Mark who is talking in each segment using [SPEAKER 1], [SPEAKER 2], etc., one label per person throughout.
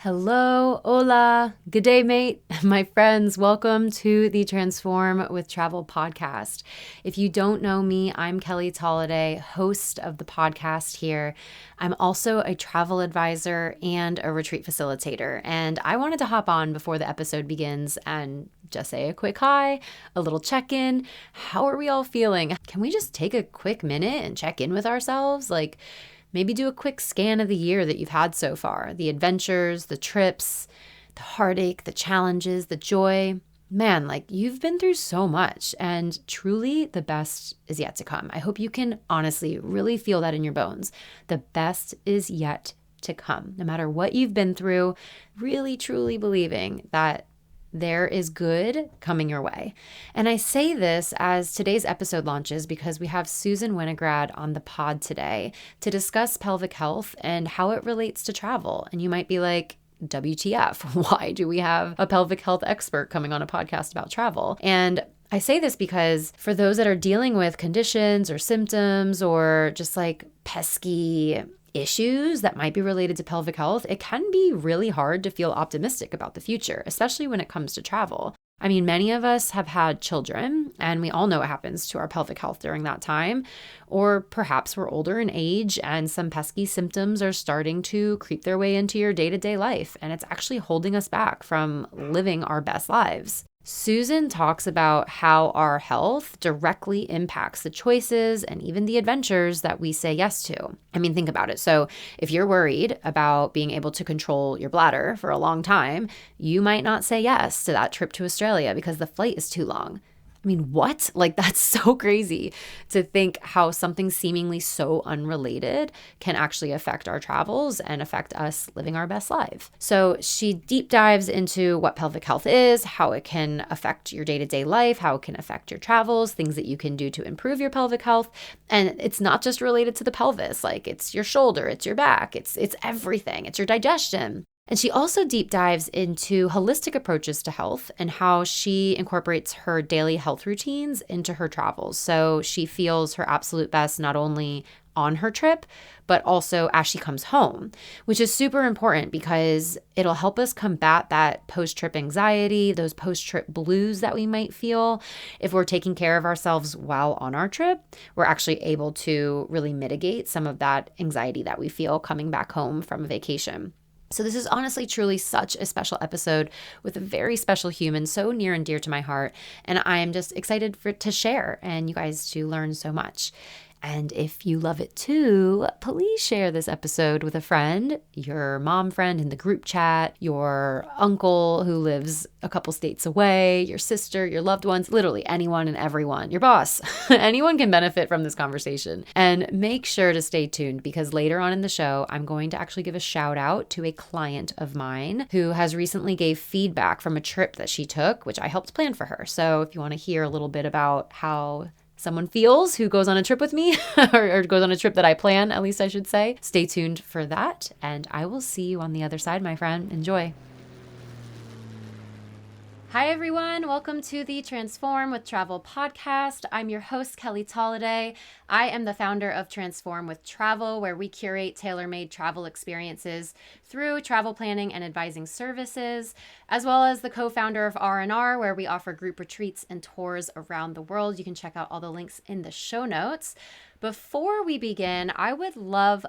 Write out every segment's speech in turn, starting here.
[SPEAKER 1] Hello, hola, good day, mate. My friends, welcome to the Transform with Travel podcast. If you don't know me, I'm Kelly Tolliday, host of the podcast here. I'm also a travel advisor and a retreat facilitator, and I wanted to hop on before the episode begins and just say a quick hi, a little check-in. How are we all feeling? Can we just take a quick minute and check in with ourselves? Maybe do a quick scan of the year that you've had so far, the adventures, the trips, the heartache, the challenges, the joy. Man, you've been through so much, and truly the best is yet to come. I hope you can honestly really feel that in your bones. The best is yet to come. No matter what you've been through, really truly believing that there is good coming your way. And I say this as today's episode launches because we have Susan Winograd on the pod today to discuss pelvic health and how it relates to travel. And you might be like, WTF, why do we have a pelvic health expert coming on a podcast about travel? And I say this because for those that are dealing with conditions or symptoms or just pesky issues that might be related to pelvic health, it can be really hard to feel optimistic about the future, especially when it comes to travel. I mean, many of us have had children, and we all know what happens to our pelvic health during that time. Or perhaps we're older in age and some pesky symptoms are starting to creep their way into your day-to-day life, and it's actually holding us back from living our best lives. Susan talks about how our health directly impacts the choices and even the adventures that we say yes to. I mean, think about it. So if you're worried about being able to control your bladder for a long time, you might not say yes to that trip to Australia because the flight is too long. I mean, what? That's so crazy to think how something seemingly so unrelated can actually affect our travels and affect us living our best life. So she deep dives into what pelvic health is, how it can affect your day-to-day life, how it can affect your travels, things that you can do to improve your pelvic health. And it's not just related to the pelvis, it's your shoulder, it's your back, it's everything, it's your digestion. And she also deep dives into holistic approaches to health and how she incorporates her daily health routines into her travels. So she feels her absolute best not only on her trip, but also as she comes home, which is super important because it'll help us combat that post-trip anxiety, those post-trip blues that we might feel. If we're taking care of ourselves while on our trip, we're actually able to really mitigate some of that anxiety that we feel coming back home from a vacation. So this is honestly, truly such a special episode with a very special human, so near and dear to my heart. And I'm just excited to share and you guys to learn so much. And if you love it too, please share this episode with a friend, your mom friend in the group chat, your uncle who lives a couple states away, your sister, your loved ones, literally anyone and everyone, your boss. Anyone can benefit from this conversation. And make sure to stay tuned because later on in the show, I'm going to actually give a shout out to a client of mine who has recently gave feedback from a trip that she took, which I helped plan for her. So if you want to hear a little bit about how someone feels who goes on a trip with me or goes on a trip that I plan, at least I should say. Stay tuned for that. And I will see you on the other side, my friend. Enjoy. Hi, everyone. Welcome to the Transform with Travel podcast. I'm your host, Kelly Tolliday. I am the founder of Transform with Travel, where we curate tailor-made travel experiences through travel planning and advising services, as well as the co-founder of R&R, where we offer group retreats and tours around the world. You can check out all the links in the show notes. Before we begin, I would love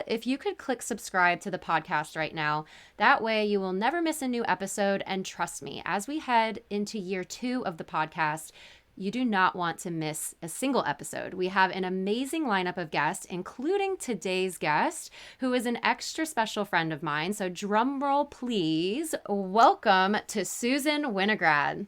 [SPEAKER 1] if you could click subscribe to the podcast right now. That way you will never miss a new episode. And trust me, as we head into year 2 of the podcast, you do not want to miss a single episode. We have an amazing lineup of guests, including today's guest, who is an extra special friend of mine. So drum roll, please. Welcome to Susan Winograd.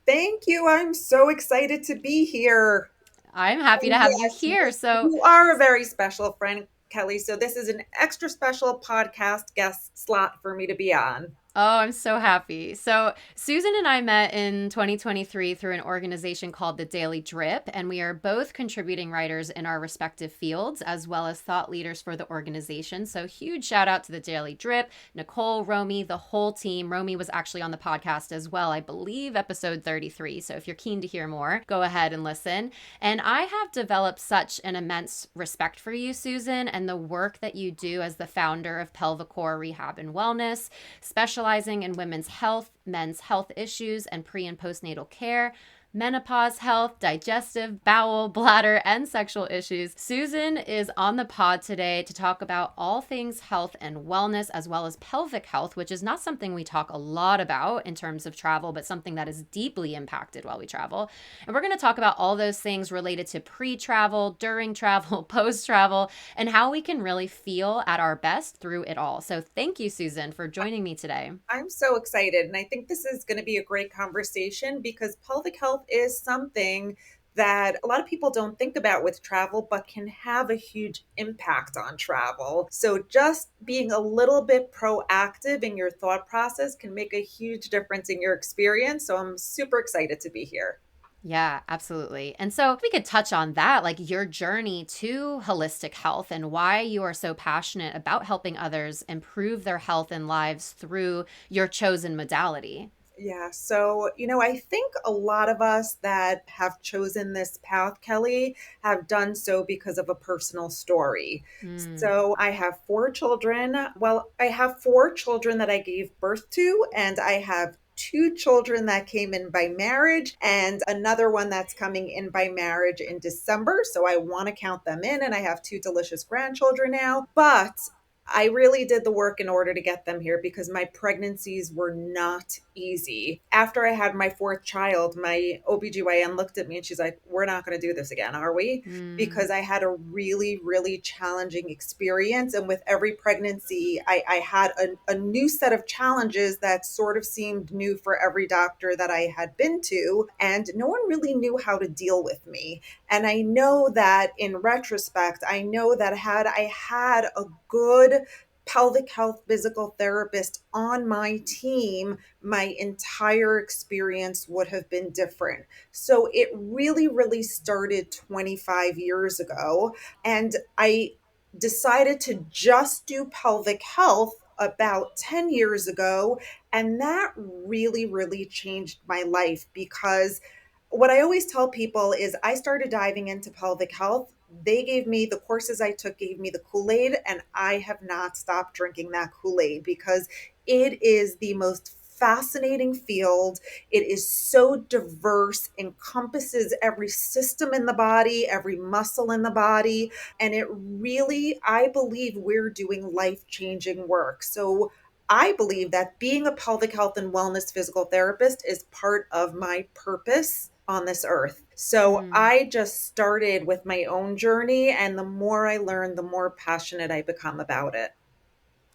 [SPEAKER 2] Thank you. I'm so excited to be here.
[SPEAKER 1] I'm happy to have you here. So
[SPEAKER 2] you are a very special friend, Kelly. So this is an extra special podcast guest slot for me to be on.
[SPEAKER 1] Oh, I'm so happy. So, Susan and I met in 2023 through an organization called The Daily Drip, and we are both contributing writers in our respective fields, as well as thought leaders for the organization. So, huge shout out to The Daily Drip, Nicole, Romy, the whole team. Romy was actually on the podcast as well, I believe, episode 33. So, if you're keen to hear more, go ahead and listen. And I have developed such an immense respect for you, Susan, and the work that you do as the founder of Pelvic Rehab and Wellness, specializing in women's health, men's health issues, and pre and postnatal care, menopause health, digestive, bowel, bladder, and sexual issues. Susan is on the pod today to talk about all things health and wellness, as well as pelvic health, which is not something we talk a lot about in terms of travel, but something that is deeply impacted while we travel. And we're going to talk about all those things related to pre travel, during travel, post travel, and how we can really feel at our best through it all. So thank you, Susan, for joining me today.
[SPEAKER 2] I'm so excited. And I think this is going to be a great conversation because pelvic health is something that a lot of people don't think about with travel, but can have a huge impact on travel. So just being a little bit proactive in your thought process can make a huge difference in your experience. So I'm super excited to be here.
[SPEAKER 1] Yeah, absolutely. And so if we could touch on that, like your journey to holistic health and why you are so passionate about helping others improve their health and lives through your chosen modality.
[SPEAKER 2] Yeah. So, I think a lot of us that have chosen this path, Kelly, have done so because of a personal story.
[SPEAKER 1] Mm,
[SPEAKER 2] So, I have four children. Well, I have four children that I gave birth to, and I have two children that came in by marriage and another one that's coming in by marriage in December. So, I want to count them in, and I have two delicious grandchildren now. But I really did the work in order to get them here because my pregnancies were not easy. After I had my fourth child, my OBGYN looked at me and she's like, "We're not going to do this again, are we?"
[SPEAKER 1] mm,
[SPEAKER 2] Because I had a really, really challenging experience. And with every pregnancy, I had a new set of challenges that sort of seemed new for every doctor that I had been to. And no one really knew how to deal with me. And I know that in retrospect, I know that had I had a good pelvic health physical therapist on my team, my entire experience would have been different. So it really, really started 25 years ago. And I decided to just do pelvic health about 10 years ago. And that really, really changed my life because what I always tell people is I started diving into pelvic health. They gave me the courses I took, gave me the Kool Aid, and I have not stopped drinking that Kool Aid because it is the most fascinating field. It is so diverse, encompasses every system in the body, every muscle in the body. And it really, I believe we're doing life changing work. So I believe that being a pelvic health and wellness physical therapist is part of my purpose on this earth. So
[SPEAKER 1] mm.
[SPEAKER 2] I just started with my own journey, and the more I learn, the more passionate I become about it.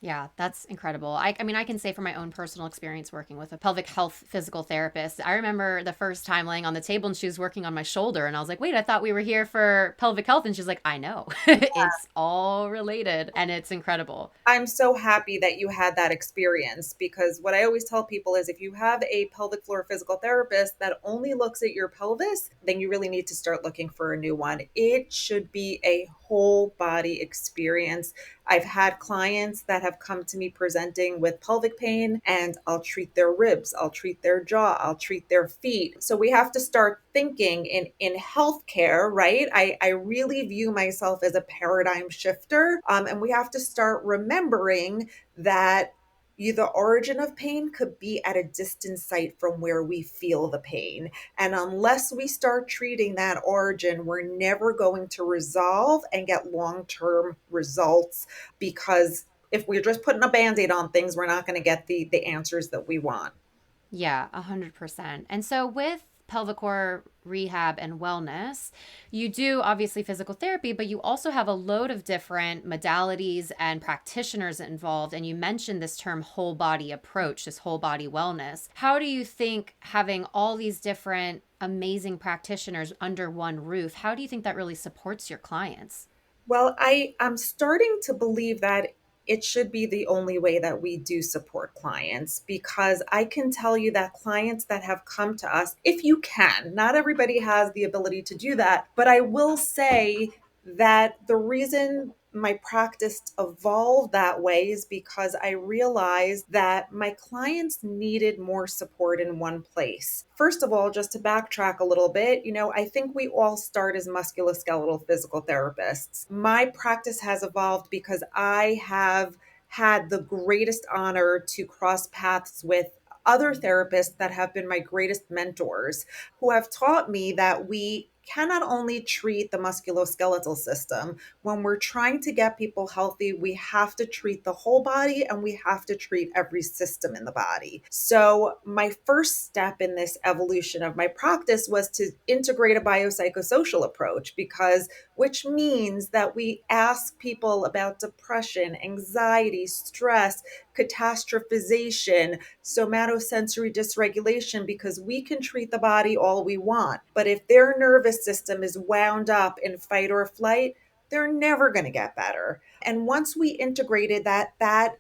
[SPEAKER 1] Yeah, that's incredible. I mean, I can say from my own personal experience working with a pelvic health physical therapist, I remember the first time laying on the table and she was working on my shoulder. And I was like, wait, I thought we were here for pelvic health. And she's like, I know. It's all related and it's incredible.
[SPEAKER 2] I'm so happy that you had that experience because what I always tell people is if you have a pelvic floor physical therapist that only looks at your pelvis, then you really need to start looking for a new one. It should be a whole body experience. I've had clients that have come to me presenting with pelvic pain, and I'll treat their ribs, I'll treat their jaw, I'll treat their feet. So we have to start thinking in healthcare, right? I really view myself as a paradigm shifter. And we have to start remembering that the origin of pain could be at a distant site from where we feel the pain. And unless we start treating that origin, we're never going to resolve and get long term results because if we're just putting a band aid on things, we're not going to get the answers that we want.
[SPEAKER 1] Yeah, 100%. And so with pelvic core rehab and wellness, you do obviously physical therapy, but you also have a load of different modalities and practitioners involved. And you mentioned this term whole body approach, this whole body wellness. How do you think having all these different amazing practitioners under one roof, how do you think that really supports your clients?
[SPEAKER 2] Well, I'm starting to believe that it should be the only way that we do support clients, because I can tell you that clients that have come to us, if you can, not everybody has the ability to do that, but I will say that the reason my practice evolved that way is because I realized that my clients needed more support in one place. First of all, just to backtrack a little bit, I think we all start as musculoskeletal physical therapists. My practice has evolved because I have had the greatest honor to cross paths with other therapists that have been my greatest mentors, who have taught me that we cannot only treat the musculoskeletal system. When we're trying to get people healthy, we have to treat the whole body and we have to treat every system in the body. So, my first step in this evolution of my practice was to integrate a biopsychosocial approach, because which means that we ask people about depression, anxiety, stress, catastrophization, somatosensory dysregulation, because we can treat the body all we want. But if their nervous system is wound up in fight or flight, they're never going to get better. And once we integrated that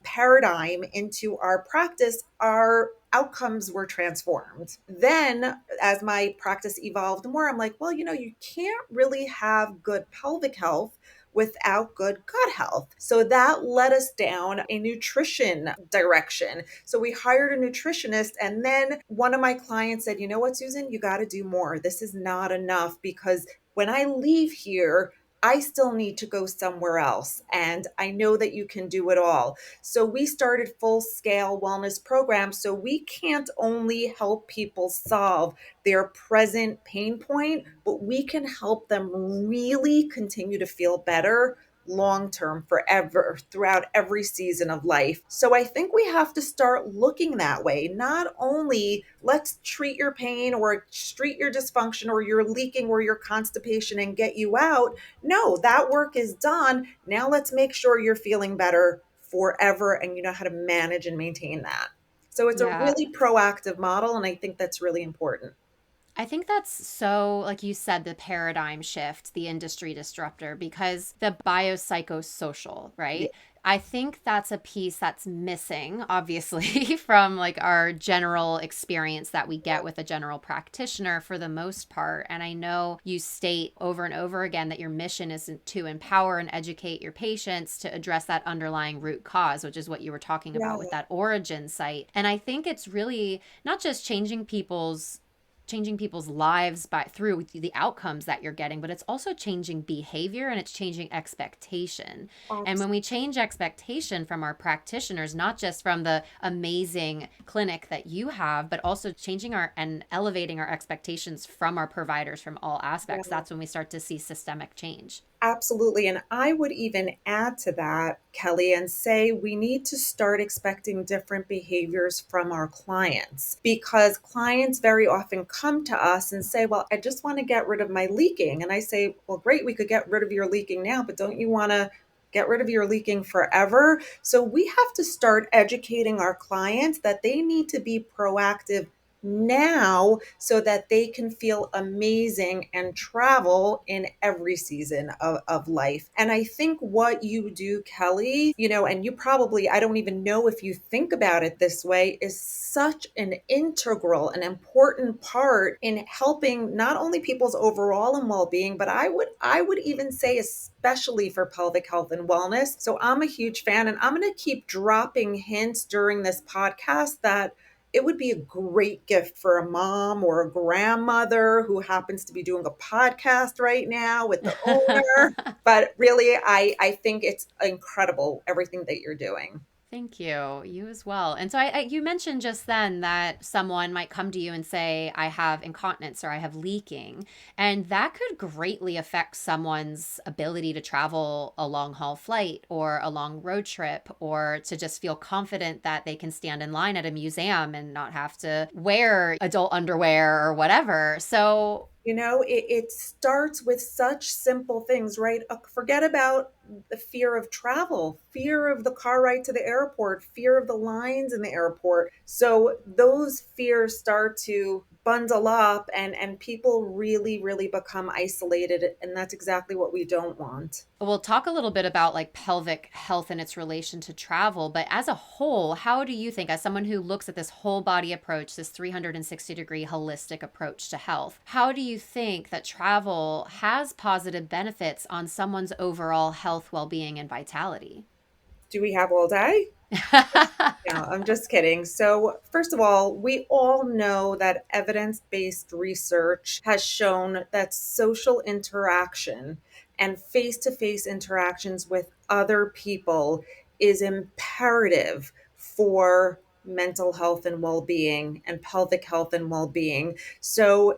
[SPEAKER 2] paradigm into our practice, our outcomes were transformed. Then, as my practice evolved more, I'm like, well, you can't really have good pelvic health without good gut health. So that led us down a nutrition direction. So we hired a nutritionist, and then one of my clients said, "You know what, Susan, you got to do more. This is not enough, because when I leave here, I still need to go somewhere else. And I know that you can do it all." So we started full scale wellness programs. So we can't only help people solve their present pain point, but we can help them really continue to feel better long term, forever, throughout every season of life. So I think we have to start looking that way. Not only let's treat your pain or treat your dysfunction or your leaking or your constipation and get you out. No, that work is done. Now let's make sure you're feeling better forever and you know how to manage and maintain that. So it's a
[SPEAKER 1] Yeah.
[SPEAKER 2] really proactive model, and I think that's really important.
[SPEAKER 1] I think that's so, like you said, the paradigm shift, the industry disruptor, because the biopsychosocial,
[SPEAKER 2] Yeah.
[SPEAKER 1] right? I think that's a piece that's missing, obviously, from like our general experience that we get with a general practitioner for the most part. And I know you state over and over again that your mission is to empower and educate your patients to address that underlying root cause, which is what you were talking
[SPEAKER 2] Yeah.
[SPEAKER 1] about with that origin site. And I think it's really not just changing people's lives by through the outcomes that you're getting, but it's also changing behavior and it's changing expectation. And when we change expectation from our practitioners, not just from the amazing clinic that you have, but also changing our and elevating our expectations from our providers from all aspects,
[SPEAKER 2] Yeah.
[SPEAKER 1] that's when we start to see systemic change.
[SPEAKER 2] Absolutely. And I would even add to that, Kelly, and say we need to start expecting different behaviors from our clients, because clients very often come to us and say, "Well, I just want to get rid of my leaking." And I say, "Well, great, we could get rid of your leaking now, but don't you want to get rid of your leaking forever?" So we have to start educating our clients that they need to be proactive now so that they can feel amazing and travel in every season of life. And I think what you do, Kelly, and you probably, I don't even know if you think about it this way, is such an integral and important part in helping not only people's overall and well-being, but I would even say especially for pelvic health and wellness. So I'm a huge fan, and I'm going to keep dropping hints during this podcast that it would be a great gift for a mom or a grandmother who happens to be doing a podcast right now with the owner. But really, I think it's incredible everything that you're doing.
[SPEAKER 1] Thank you. You as well. And so you mentioned just then that someone might come to you and say, I have incontinence or I have leaking. And that could greatly affect someone's ability to travel a long haul flight or a long road trip, or to just feel confident that they can stand in line at a museum and not have to wear adult underwear or whatever. So,
[SPEAKER 2] It starts with such simple things, right? Forget about the fear of travel, fear of the car ride to the airport, fear of the lines in the airport. So those fears start to bundle up, and people really, really become isolated. And that's exactly what we don't want.
[SPEAKER 1] We'll talk a little bit about like pelvic health and its relation to travel, but as a whole, how do you think, as someone who looks at this whole body approach, this 360-degree holistic approach to health, how do you think that travel has positive benefits on someone's overall health, well-being, and vitality?
[SPEAKER 2] Do we have all day? Yeah, I'm just kidding. So, first of all, we all know that evidence based research has shown that social interaction and face to face interactions with other people is imperative for mental health and well being and pelvic health and well being. So,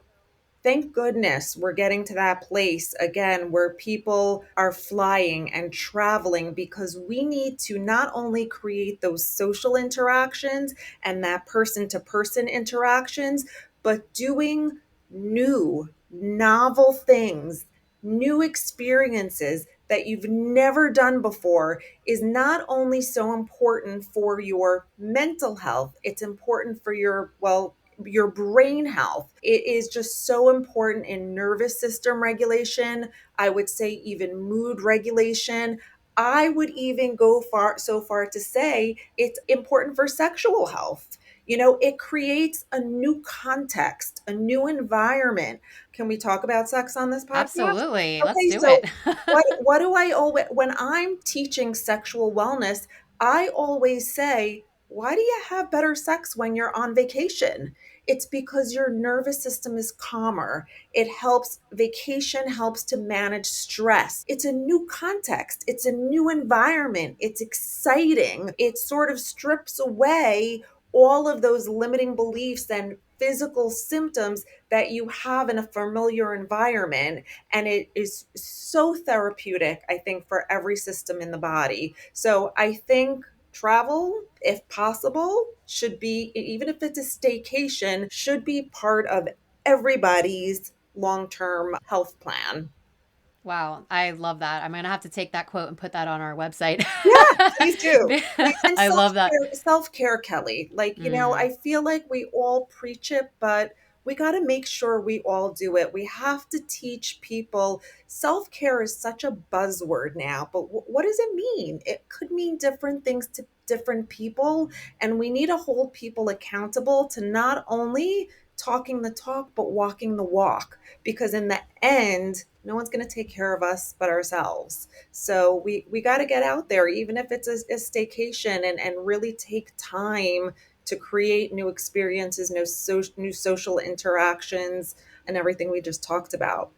[SPEAKER 2] thank goodness we're getting to that place again where people are flying and traveling, because we need to not only create those social interactions and that person to person interactions, but doing new, novel things, new experiences that you've never done before is not only so important for your mental health, it's important for your, well, your brain health. It is just so important in nervous system regulation. I would say even mood regulation. I would even go so far to say it's important for sexual health. You know, it creates a new context, a new environment. Can we talk about sex on this podcast?
[SPEAKER 1] Absolutely. Let's
[SPEAKER 2] Okay,
[SPEAKER 1] do
[SPEAKER 2] so
[SPEAKER 1] it.
[SPEAKER 2] what do I always, when I'm teaching sexual wellness, I always say, why do you have better sex when you're on vacation? It's because your nervous system is calmer. It helps, vacation helps to manage stress. It's a new context, it's a new environment, it's exciting. It sort of strips away all of those limiting beliefs and physical symptoms that you have in a familiar environment. And it is so therapeutic, I think, for every system in the body. So I think travel, if possible, should be, even if it's a staycation, should be part of everybody's long term health plan.
[SPEAKER 1] Wow, I love that. I'm going to have to take that quote and put that on our website.
[SPEAKER 2] Yeah, please do. And
[SPEAKER 1] I love that.
[SPEAKER 2] self-care, Kelly. Like,
[SPEAKER 1] Mm.
[SPEAKER 2] I feel like we all preach it, but we got to make sure we all do it. We have to teach people. Self-care is such a buzzword now, but what does it mean? It could mean different things to different people, and we need to hold people accountable to not only talking the talk, but walking the walk, because in the end, no one's going to take care of us but ourselves. So we got to get out there, even if it's a staycation, and really take time to create new experiences, new social interactions, and everything we just talked about.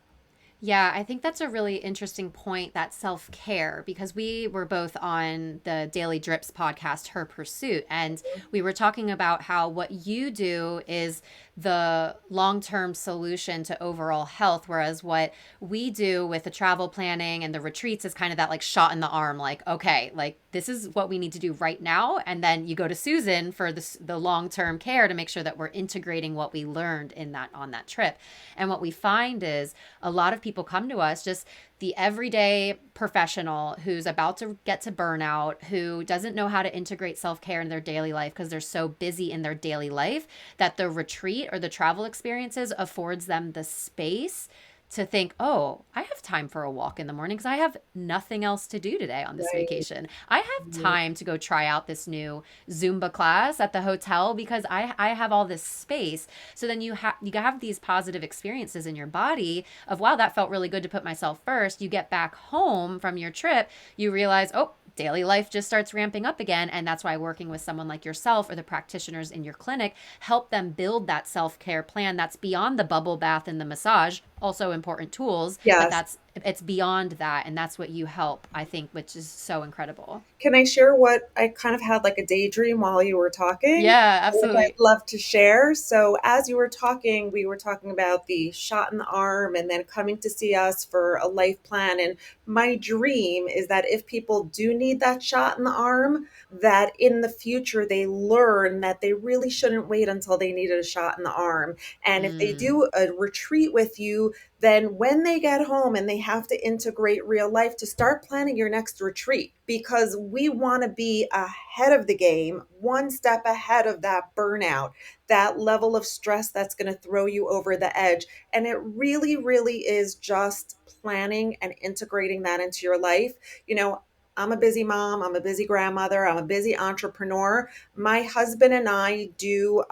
[SPEAKER 1] Yeah, I think that's a really interesting point, that self care, because we were both on the Daily Drips podcast, Her Pursuit, and we were talking about how what you do is the long term solution to overall health, whereas what we do with the travel planning and the retreats is kind of that like shot in the arm, like, okay, like this is what we need to do right now. And then you go to Susan for the long term care to make sure that we're integrating what we learned in that on that trip. And what we find is a lot of people come to us, just the everyday professional who's about to get to burnout, who doesn't know how to integrate self care in their daily life because they're so busy in their daily life, that the retreat or the travel experiences affords them the space to think, oh, I have time for a walk in the morning because I have nothing else to do today on this
[SPEAKER 2] Right.
[SPEAKER 1] vacation. I have time to go try out this new Zumba class at the hotel because I have all this space. So then you have these positive experiences in your body of, wow, that felt really good to put myself first. You get back home from your trip, you realize, oh, daily life just starts ramping up again. And that's why working with someone like yourself or the practitioners in your clinic help them build that self care plan that's beyond the bubble bath and the massage, also important tools, but
[SPEAKER 2] Yes.
[SPEAKER 1] it's beyond that. And that's what you help, I think, which is so incredible.
[SPEAKER 2] Can I share what I kind of had like a daydream while you were talking?
[SPEAKER 1] Yeah,
[SPEAKER 2] Which I'd
[SPEAKER 1] absolutely.
[SPEAKER 2] love to share. So, as you were talking, we were talking about the shot in the arm and then coming to see us for a life plan. And my dream is that if people do need that shot in the arm, that in the future they learn that they really shouldn't wait until they needed a shot in the arm. And if they
[SPEAKER 1] Mm.
[SPEAKER 2] do a retreat with you, to then, when they get home and they have to integrate real life, to start planning your next retreat, because we want to be ahead of the game, one step ahead of that burnout, that level of stress that's going to throw you over the edge. And it really, really is just planning and integrating that into your life. You know, I'm a busy mom, I'm a busy grandmother, I'm a busy entrepreneur. My husband and I do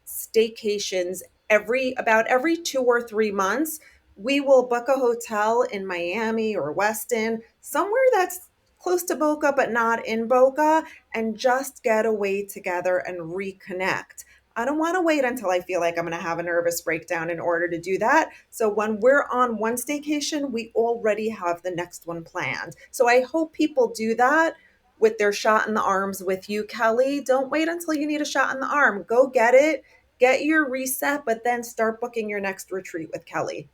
[SPEAKER 2] staycations every 2 or 3 months. We will book a hotel in Miami or Weston, somewhere that's close to Boca but not in Boca, and just get away together and reconnect. I don't want to wait until I feel like I'm going to have a nervous breakdown in order to do that. So when we're on one staycation, we already have the next one planned. So I hope people do that with their shot in the arms with you, Kelly. Don't wait until you need a shot in the arm. Go get it, get your reset, but then start booking your next retreat with Kelly.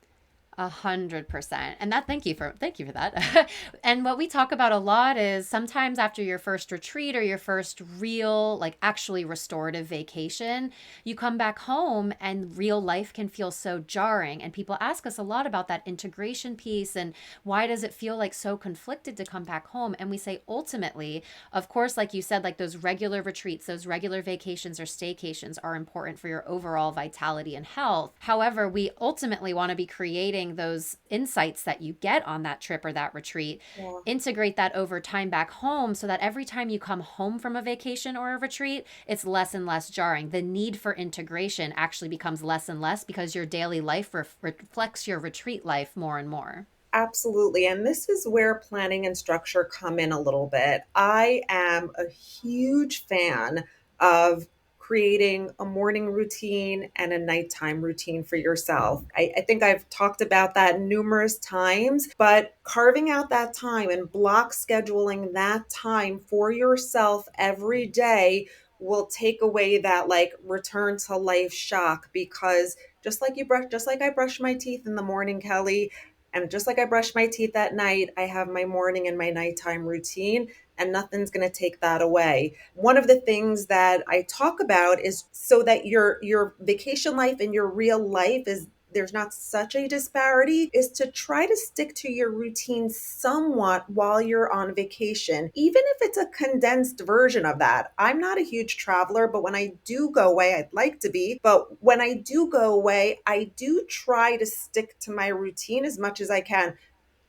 [SPEAKER 1] 100%. And that, thank you for that. And what we talk about a lot is sometimes after your first retreat or your first real, like actually restorative vacation, you come back home and real life can feel so jarring. And people ask us a lot about that integration piece and why does it feel like so conflicted to come back home? And we say ultimately, of course, like you said, like those regular retreats, those regular vacations or staycations are important for your overall vitality and health. However, we ultimately want to be creating those insights that you get on that trip or that retreat,
[SPEAKER 2] Yeah.
[SPEAKER 1] integrate that over time back home so that every time you come home from a vacation or a retreat, it's less and less jarring. The need for integration actually becomes less and less because your daily life reflects your retreat life more and more.
[SPEAKER 2] Absolutely. And this is where planning and structure come in a little bit. I am a huge fan of creating a morning routine and a nighttime routine for yourself. I think I've talked about that numerous times, but carving out that time and block scheduling that time for yourself every day will take away that like return to life shock, because just like I brush my teeth in the morning, Kelly, and just like I brush my teeth at night, I have my morning and my nighttime routine, and nothing's going to take that away. One of the things that I talk about is so that your vacation life and your real life is there's not such a disparity, is to try to stick to your routine somewhat while you're on vacation, even if it's a condensed version of that. I'm not a huge traveler, but when I do go away, I'd like to be, but when I do go away, I do try to stick to my routine as much as I can.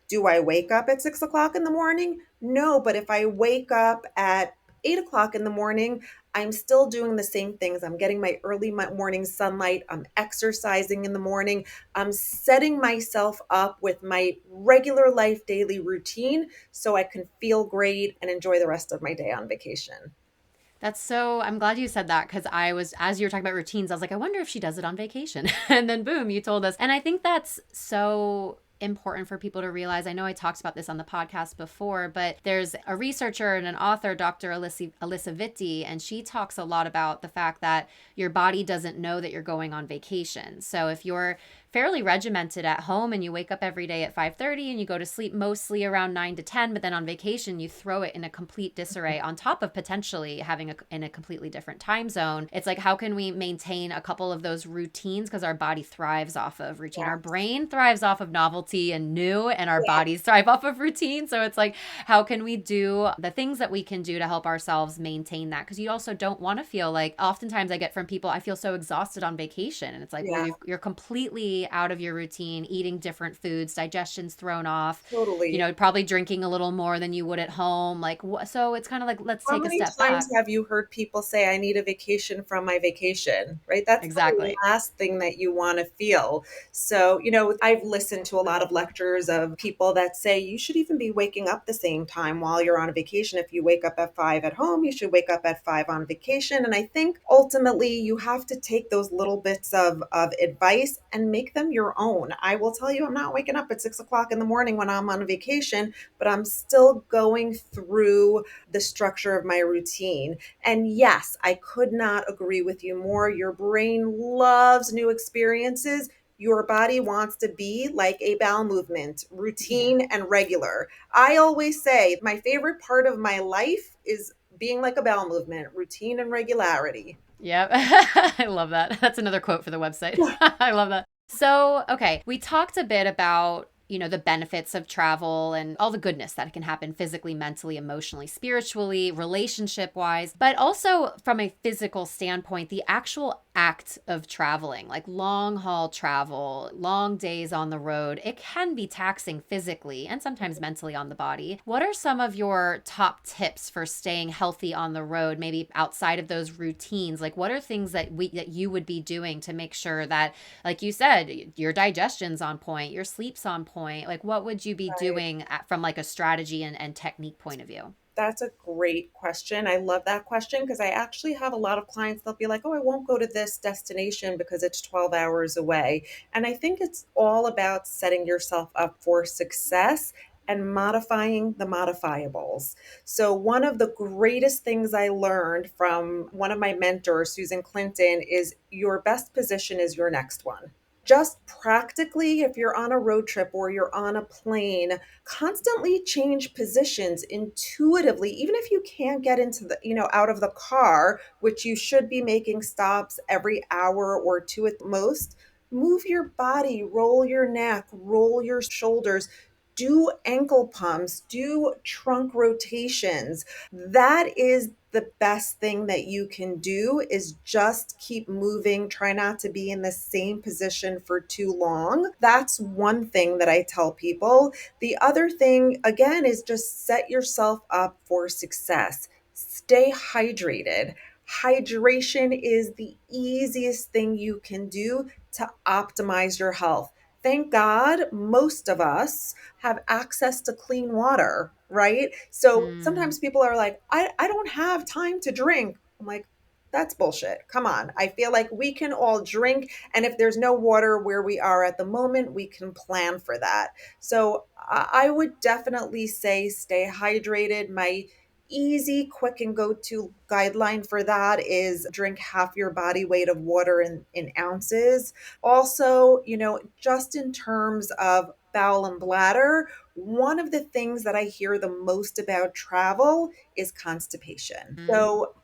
[SPEAKER 2] Do I wake up at 6 o'clock in the morning? No, but if I wake up at 8 o'clock in the morning, I'm still doing the same things. I'm getting my early morning sunlight. I'm exercising in the morning. I'm setting myself up with my regular life daily routine so I can feel great and enjoy the rest of my day on vacation.
[SPEAKER 1] I'm glad you said that because as you were talking about routines, I was like, I wonder if she does it on vacation. And then boom, you told us. And I think that's so important for people to realize. I know I talked about this on the podcast before, but there's a researcher and an author, Dr. Alyssa Vitti, and she talks a lot about the fact that your body doesn't know that you're going on vacation. So if you're fairly regimented at home and you wake up every day at 5:30 and you go to sleep mostly around 9 to 10, but then on vacation you throw it in a complete disarray on top of potentially having in a completely different time zone. It's like, how can we maintain a couple of those routines, because our body thrives off of routine. Our
[SPEAKER 2] Yeah.
[SPEAKER 1] brain thrives off of novelty and new, and our
[SPEAKER 2] Yeah.
[SPEAKER 1] bodies thrive off of routine. So it's like, how can we do the things that we can do to help ourselves maintain that? Because you also don't want to feel like, oftentimes I get from people, I feel so exhausted on vacation, and it's like, well,
[SPEAKER 2] Yeah.
[SPEAKER 1] you're completely out of your routine, eating different foods, digestion's thrown off,
[SPEAKER 2] Totally.
[SPEAKER 1] probably drinking a little more than you would at home. Like, so it's kind of like, let's
[SPEAKER 2] How
[SPEAKER 1] take a
[SPEAKER 2] many
[SPEAKER 1] step
[SPEAKER 2] times
[SPEAKER 1] back.
[SPEAKER 2] have you heard people say, I need a vacation from my vacation, right? That's the
[SPEAKER 1] Exactly.
[SPEAKER 2] last thing that you want to feel. So, I've listened to a lot of lectures of people that say you should even be waking up the same time while you're on a vacation. If you wake up at 5 at home, you should wake up at 5 on vacation. And I think ultimately you have to take those little bits of advice and make them your own. I will tell you, I'm not waking up at 6 o'clock in the morning when I'm on vacation, but I'm still going through the structure of my routine. And yes, I could not agree with you more. Your brain loves new experiences. Your body wants to be like a bowel movement,
[SPEAKER 1] Yeah.
[SPEAKER 2] routine and regular. I always say my favorite part of my life is being like a bowel movement, routine and regularity.
[SPEAKER 1] Yep. I love that. That's another quote for the website. I love that. So, okay, we talked a bit about, the benefits of travel and all the goodness that can happen physically, mentally, emotionally, spiritually, relationship wise, but also from a physical standpoint, the actual act of traveling, like long haul travel, long days on the road, it can be taxing physically and sometimes mentally on the body. What are some of your top tips for staying healthy on the road, maybe outside of those routines? Like what are things that you would be doing to make sure that, like you said, your digestion's on point, your sleep's on point? Like what would you be
[SPEAKER 2] Right.
[SPEAKER 1] doing from like a strategy and technique point of view?
[SPEAKER 2] That's a great question. I love that question because I actually have a lot of clients, they'll be like, oh, I won't go to this destination because it's 12 hours away. And I think it's all about setting yourself up for success and modifying the modifiables. So, one of the greatest things I learned from one of my mentors, Susan Clinton, is your best position is your next one. Just practically, if you're on a road trip or you're on a plane, constantly change positions intuitively, even if you can't get into out of the car, which you should be making stops every hour or two at most. Move your body, roll your neck, roll your shoulders, do ankle pumps, do trunk rotations. That is the best thing that you can do, is just keep moving. Try not to be in the same position for too long. That's one thing that I tell people. The other thing, again, is just set yourself up for success. Stay hydrated. Hydration is the easiest thing you can do to optimize your health. Thank God most of us have access to clean water, right? So
[SPEAKER 1] Hmm.
[SPEAKER 2] sometimes people are like, I don't have time to drink. I'm like, that's bullshit. Come on. I feel like we can all drink. And if there's no water where we are at the moment, we can plan for that. So I would definitely say stay hydrated. My easy, quick, and go to guideline for that is drink half your body weight of water in ounces. Also, just in terms of bowel and bladder, one of the things that I hear the most about travel is constipation.
[SPEAKER 1] Mm.
[SPEAKER 2] So,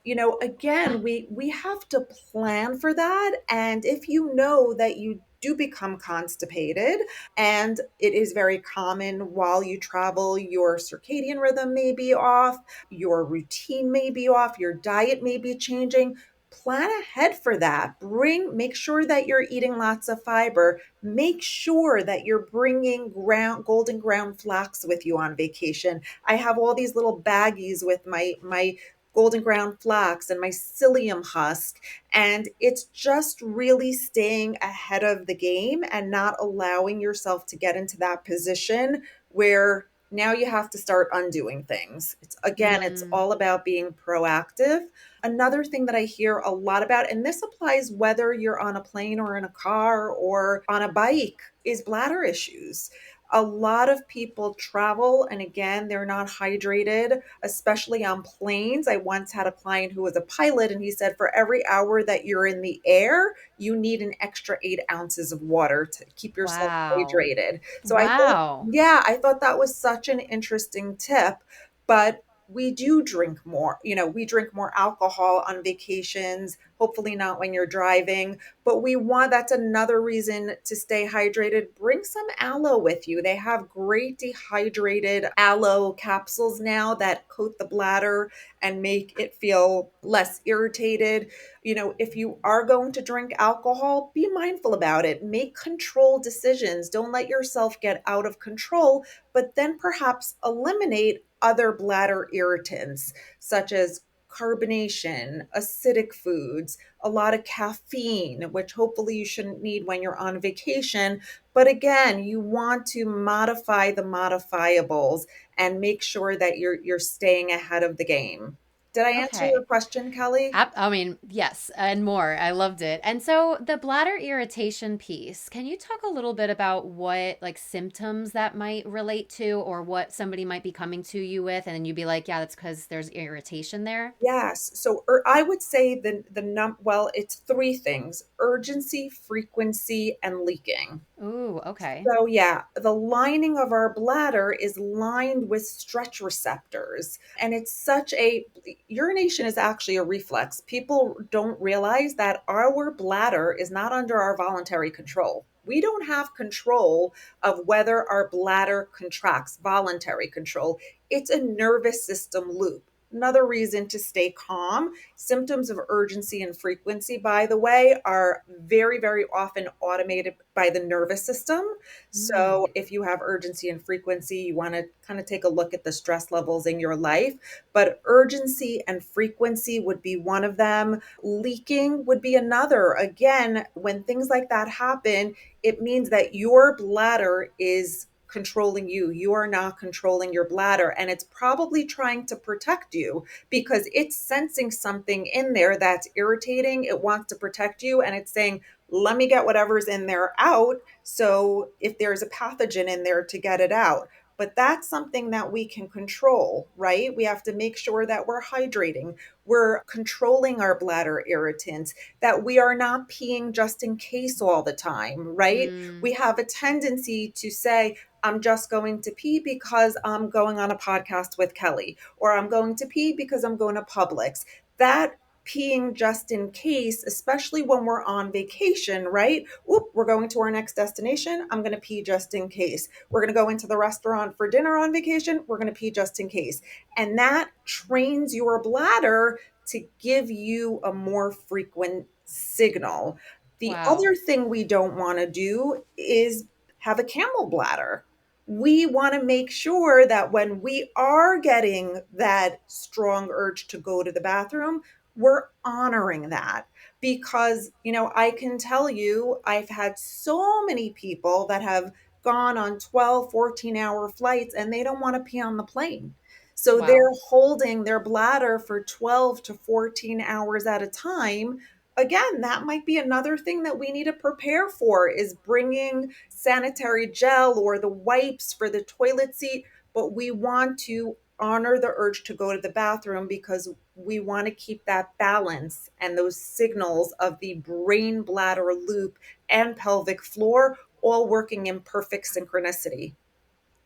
[SPEAKER 2] again, we have to plan for that. And if you know that you do become constipated, and it is very common while you travel, your circadian rhythm may be off, your routine may be off, your diet may be changing. Plan ahead for that. Make sure that you're eating lots of fiber. Make sure that you're bringing golden ground flax with you on vacation. I have all these little baggies with my golden ground flax and my psyllium husk, and it's just really staying ahead of the game and not allowing yourself to get into that position where now you have to start undoing things. It's
[SPEAKER 1] Mm.
[SPEAKER 2] all about being proactive. Another thing that I hear a lot about, and this applies whether you're on a plane or in a car or on a bike, is bladder issues. A lot of people travel and again, they're not hydrated, especially on planes. I once had a client who was a pilot and he said for every hour that you're in the air, you need an extra 8 ounces of water to keep yourself
[SPEAKER 1] Wow.
[SPEAKER 2] hydrated. So I thought,
[SPEAKER 1] Wow.
[SPEAKER 2] yeah, I thought that was such an interesting tip. But we do drink more. We drink more alcohol on vacations, hopefully not when you're driving, but that's another reason to stay hydrated. Bring some aloe with you. They have great dehydrated aloe capsules now that coat the bladder and make it feel less irritated. If you are going to drink alcohol, be mindful about it. Make controlled decisions. Don't let yourself get out of control, but then perhaps eliminate other bladder irritants such as carbonation, acidic foods, a lot of caffeine, which hopefully you shouldn't need when you're on vacation. But again, you want to modify the modifiables and make sure that you're staying ahead of the game. Did I answer your
[SPEAKER 1] Okay.
[SPEAKER 2] question, Kelly?
[SPEAKER 1] I mean, yes, and more. I loved it. And so the bladder irritation piece, can you talk a little bit about what like symptoms that might relate to or what somebody might be coming to you with? And then you'd be like, yeah, that's because there's irritation there.
[SPEAKER 2] Yes. So I would say well, it's three things: urgency, frequency, and leaking.
[SPEAKER 1] Ooh, okay.
[SPEAKER 2] So, yeah, the lining of our bladder is lined with stretch receptors. And urination is actually a reflex. People don't realize that our bladder is not under our voluntary control. We don't have control of whether our bladder contracts, voluntary control. It's a nervous system loop. Another reason to stay calm. Symptoms of urgency and frequency, by the way, are very, very often automated by the nervous system.
[SPEAKER 1] Mm.
[SPEAKER 2] So if you have urgency and frequency, you want to kind of take a look at the stress levels in your life. But urgency and frequency would be one of them. Leaking would be another. Again, when things like that happen, it means that your bladder is controlling you. You are not controlling your bladder. And it's probably trying to protect you because it's sensing something in there that's irritating. It wants to protect you. And it's saying, let me get whatever's in there out. So if there's a pathogen in there, to get it out. But that's something that we can control, right? We have to make sure that we're hydrating, we're controlling our bladder irritants, that we are not peeing just in case all the time, right?
[SPEAKER 1] Mm.
[SPEAKER 2] We have a tendency to say, I'm just going to pee because I'm going on a podcast with Kelly, or I'm going to pee because I'm going to Publix. That peeing just in case, especially when we're on vacation, right? Oop, we're going to our next destination. I'm going to pee just in case. We're going to go into the restaurant for dinner on vacation. We're going to pee just in case. And that trains your bladder to give you a more frequent signal. The
[SPEAKER 1] Wow.
[SPEAKER 2] other thing we don't want to do is have a camel bladder. We want to make sure that when we are getting that strong urge to go to the bathroom, we're honoring that. Because, I can tell you, I've had so many people that have gone on 12, 14-hour flights and they don't want to pee on the plane. So
[SPEAKER 1] Wow.
[SPEAKER 2] they're holding their bladder for 12 to 14 hours at a time. Again, that might be another thing that we need to prepare for, is bringing sanitary gel or the wipes for the toilet seat. But we want to honor the urge to go to the bathroom because we want to keep that balance and those signals of the brain bladder loop and pelvic floor all working in perfect synchronicity.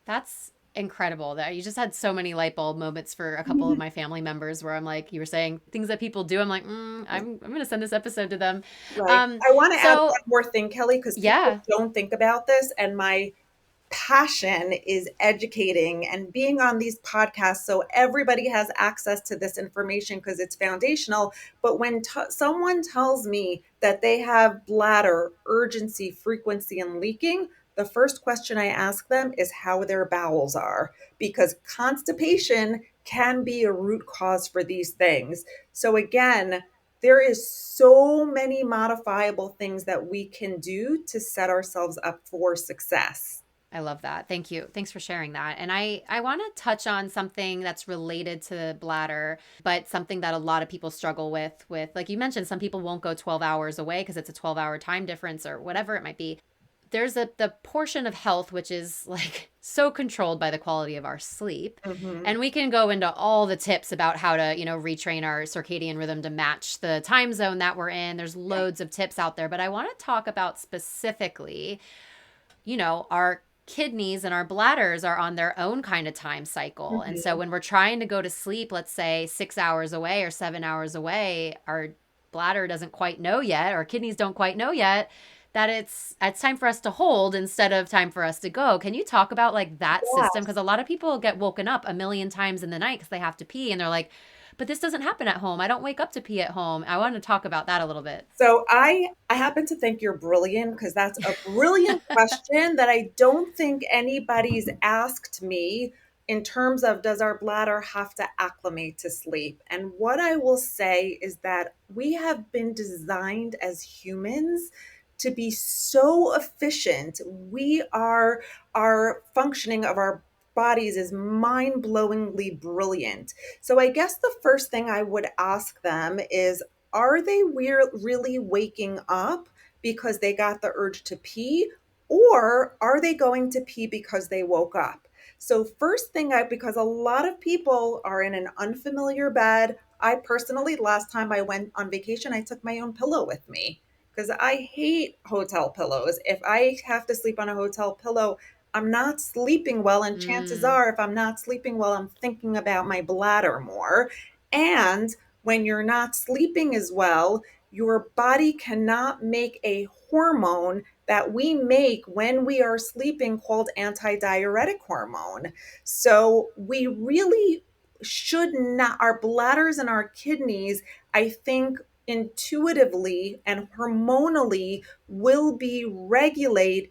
[SPEAKER 1] That's incredible that you just had so many light bulb moments for a couple of my family members where I'm like, you were saying things that people do. I'm like, I'm going to send this episode to them.
[SPEAKER 2] Right. I want to add
[SPEAKER 1] So
[SPEAKER 2] one more thing, Kelly, because people
[SPEAKER 1] yeah,
[SPEAKER 2] don't think about this. And my passion is educating and being on these podcasts so everybody has access to this information because it's foundational. But when someone tells me that they have bladder urgency, frequency, and leaking, the first question I ask them is how their bowels are, because constipation can be a root cause for these things. So again, there is so many modifiable things that we can do to set ourselves up for success.
[SPEAKER 1] I love that. Thank you. Thanks for sharing that. And I want to touch on something that's related to the bladder, but something that a lot of people struggle with like you mentioned, some people won't go 12 hours away because it's a 12-hour time difference or whatever it might be. There's the portion of health which is like so controlled by the quality of our sleep.
[SPEAKER 2] Mhm.
[SPEAKER 1] And we can go into all the tips about how to, retrain our circadian rhythm to match the time zone that we're in. There's
[SPEAKER 2] Yeah.
[SPEAKER 1] loads of tips out there, but I want to talk about specifically, our kidneys and our bladders are on their own kind of time cycle. And so
[SPEAKER 2] Mhm.
[SPEAKER 1] when we're trying to go to sleep, let's say 6 hours away or 7 hours away, our bladder doesn't quite know yet, our kidneys don't quite know yet that it's time for us to hold instead of time for us to go. Can you talk about like that system? Because
[SPEAKER 2] Yes.
[SPEAKER 1] a lot of people get woken up a million times in the night because they have to pee and they're like, but this doesn't happen at home. I don't wake up to pee at home. I want to talk about that a little bit.
[SPEAKER 2] So I happen to think you're brilliant because that's a brilliant question that I don't think anybody's asked me in terms of, does our bladder have to acclimate to sleep? And what I will say is that we have been designed as humans to be so efficient. Our functioning of our bodies is mind-blowingly brilliant. So I guess the first thing I would ask them is, are they really waking up because they got the urge to pee, or are they going to pee because they woke up? So first thing, because a lot of people are in an unfamiliar bed. I personally, last time I went on vacation, I took my own pillow with me because I hate hotel pillows. If I have to sleep on a hotel pillow, I'm not sleeping well. And chances
[SPEAKER 1] Mm,
[SPEAKER 2] are, if I'm not sleeping well, I'm thinking about my bladder more. And when you're not sleeping as well, your body cannot make a hormone that we make when we are sleeping called antidiuretic hormone. So we really should not, our bladders and our kidneys, I think intuitively and hormonally will be regulated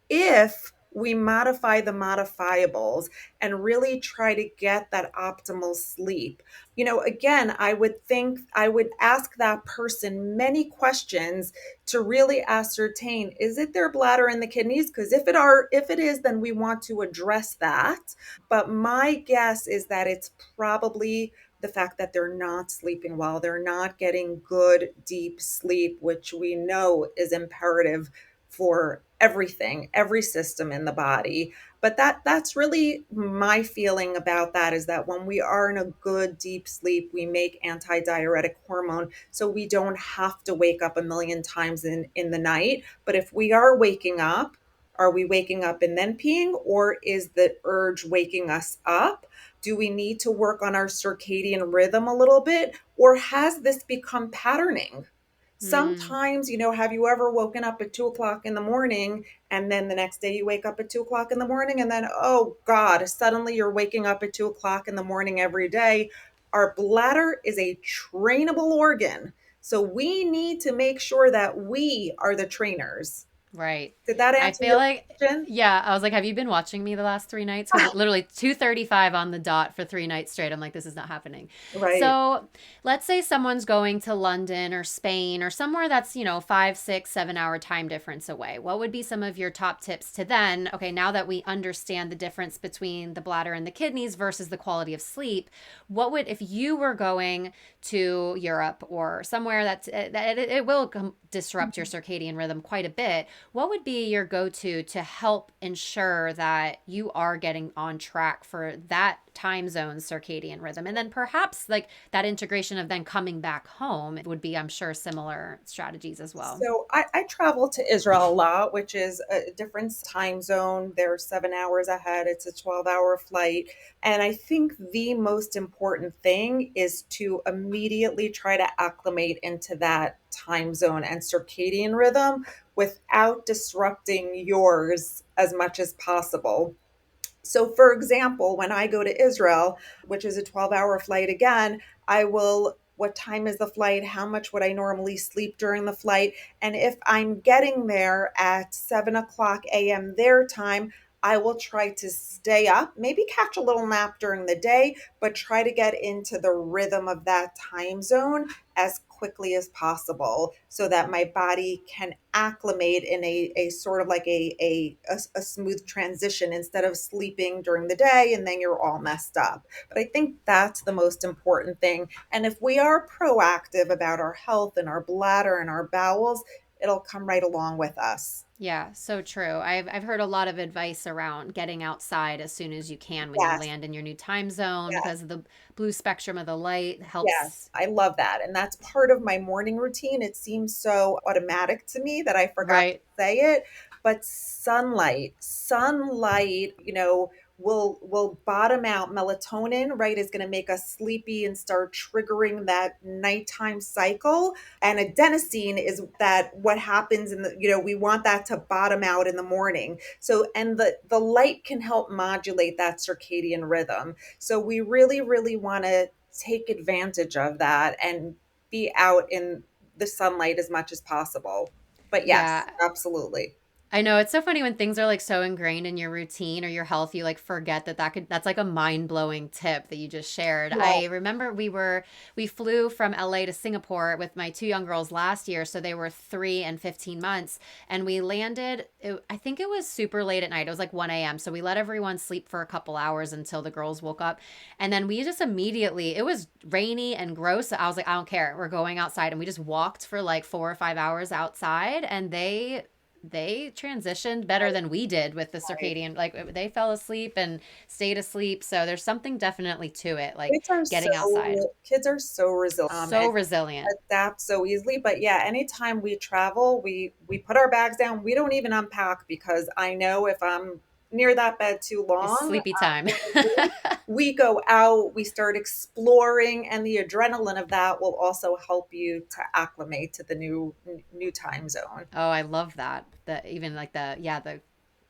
[SPEAKER 2] if we modify the modifiables and really try to get that optimal sleep. Again, I would think I would ask that person many questions to really ascertain, is it their bladder and the kidneys? Because if it is, then we want to address that. But my guess is that it's probably the fact that they're not sleeping well. They're not getting good, deep sleep, which we know is imperative for everything, every system in the body. But that's really my feeling about that, is that when we are in a good, deep sleep, we make antidiuretic hormone so we don't have to wake up a million times in the night. But if we are waking up, are we waking up and then peeing, or is the urge waking us up? Do we need to work on our circadian rhythm a little bit, or has this become patterning?
[SPEAKER 1] Mm,
[SPEAKER 2] Sometimes, have you ever woken up at 2 o'clock in the morning, and then the next day you wake up at 2 o'clock in the morning, and then, oh God, suddenly you're waking up at 2 o'clock in the morning every day? Our bladder is a trainable organ. So we need to make sure that we are the trainers.
[SPEAKER 1] right.
[SPEAKER 2] Did that
[SPEAKER 1] I
[SPEAKER 2] answer
[SPEAKER 1] feel
[SPEAKER 2] your
[SPEAKER 1] like,
[SPEAKER 2] question?
[SPEAKER 1] yeah, I was like, have you been watching me the last 3 nights? Because literally 2:35 on the dot for 3 nights straight. I'm like, this is not happening.
[SPEAKER 2] Right.
[SPEAKER 1] So let's say someone's going to London or Spain or somewhere that's, 5, 6, 7 hour time difference away. What would be some of your top tips to then, okay, now that we understand the difference between the bladder and the kidneys versus the quality of sleep, what would, if you were going to Europe or somewhere that it will disrupt your circadian rhythm quite a bit, what would be your go-to to help ensure that you are getting on track for that time zone circadian rhythm? And then perhaps like that integration of then coming back home would be, I'm sure, similar strategies as well.
[SPEAKER 2] So I travel to Israel a lot, which is a different time zone. They're 7 hours ahead. It's a 12-hour flight. And I think the most important thing is to immediately try to acclimate into that time zone and circadian rhythm without disrupting yours as much as possible. So, for example, when I go to Israel, which is a 12-hour flight again, what time is the flight? How much would I normally sleep during the flight? And if I'm getting there at 7 o'clock a.m. their time, I will try to stay up, maybe catch a little nap during the day, but try to get into the rhythm of that time zone as quickly as possible so that my body can acclimate in a sort of like a smooth transition instead of sleeping during the day and then you're all messed up. But I think that's the most important thing. And if we are proactive about our health and our bladder and our bowels, it'll come right along with us.
[SPEAKER 1] Yeah, so true. I've heard a lot of advice around getting outside as soon as you can when you
[SPEAKER 2] Yes,
[SPEAKER 1] land in your new time zone
[SPEAKER 2] yes.
[SPEAKER 1] because of the blue spectrum of the light
[SPEAKER 2] Yes,
[SPEAKER 1] helps.
[SPEAKER 2] I love that. And that's part of my morning routine. It seems so automatic to me that I forgot to
[SPEAKER 1] Right.
[SPEAKER 2] say it. But sunlight, will bottom out. Melatonin, right, is going to make us sleepy and start triggering that nighttime cycle. And adenosine is that what happens we want that to bottom out in the morning. So, and the light can help modulate that circadian rhythm. So we really, really want to take advantage of that and be out in the sunlight as much as possible. But yes,
[SPEAKER 1] Yeah,
[SPEAKER 2] absolutely.
[SPEAKER 1] I know it's so funny when things are like so ingrained in your routine or your health, you like forget that's like a mind-blowing tip that you just shared.
[SPEAKER 2] Yeah.
[SPEAKER 1] I remember we flew from LA to Singapore with my two young girls last year, so they were 3 and 15 months, and we landed I think it was super late at night. It was like 1 a.m. So we let everyone sleep for a couple hours until the girls woke up. And then we just immediately, it was rainy and gross. I was like, I don't care. We're going outside. And we just walked for like 4 or 5 hours outside, and they transitioned better than we did with the
[SPEAKER 2] Right.
[SPEAKER 1] circadian, like they fell asleep and stayed asleep, so there's something definitely to it, like
[SPEAKER 2] Kids are
[SPEAKER 1] getting outside.
[SPEAKER 2] so resilient,
[SPEAKER 1] So
[SPEAKER 2] and
[SPEAKER 1] resilient.
[SPEAKER 2] adapt so easily. But yeah, anytime we travel, we put our bags down. We don't even unpack because I know if I'm near that bed too
[SPEAKER 1] It's
[SPEAKER 2] long.
[SPEAKER 1] sleepy time.
[SPEAKER 2] What we do, we go out, we start exploring, and the adrenaline of that will also help you to acclimate to the new time zone.
[SPEAKER 1] Oh, I love that. The even like the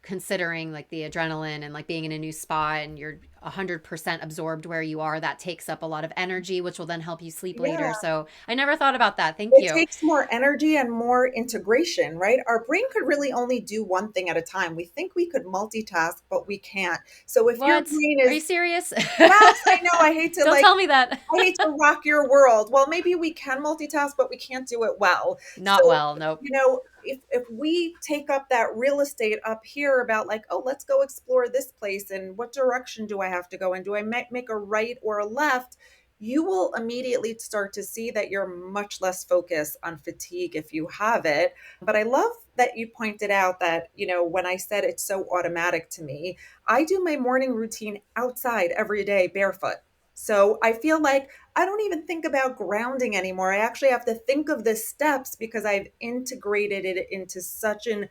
[SPEAKER 1] considering like the adrenaline and like being in a new spot and you're 100% absorbed where you are, that takes up a lot of energy, which will then help you sleep
[SPEAKER 2] Yeah.
[SPEAKER 1] later. So I never thought about that. Thank
[SPEAKER 2] It
[SPEAKER 1] you.
[SPEAKER 2] takes more energy and more integration, right? Our brain could really only do one thing at a time. We think we could multitask, but we can't. So if your
[SPEAKER 1] What?
[SPEAKER 2] brain
[SPEAKER 1] Are you
[SPEAKER 2] is,
[SPEAKER 1] serious?
[SPEAKER 2] yes, I know, I hate to
[SPEAKER 1] Don't
[SPEAKER 2] like,
[SPEAKER 1] tell me that.
[SPEAKER 2] I hate to rock your world. Well, maybe we can multitask, but we can't do it well.
[SPEAKER 1] Not
[SPEAKER 2] So,
[SPEAKER 1] well. Nope.
[SPEAKER 2] if we take up that real estate up here about like, oh, let's go explore this place and what direction do I have to go in? Do I make a right or a left? You will immediately start to see that you're much less focused on fatigue if you have it. But I love that you pointed out that, when I said it's so automatic to me, I do my morning routine outside every day barefoot. So I feel like I don't even think about grounding anymore. I actually have to think of the steps because I've integrated it into such an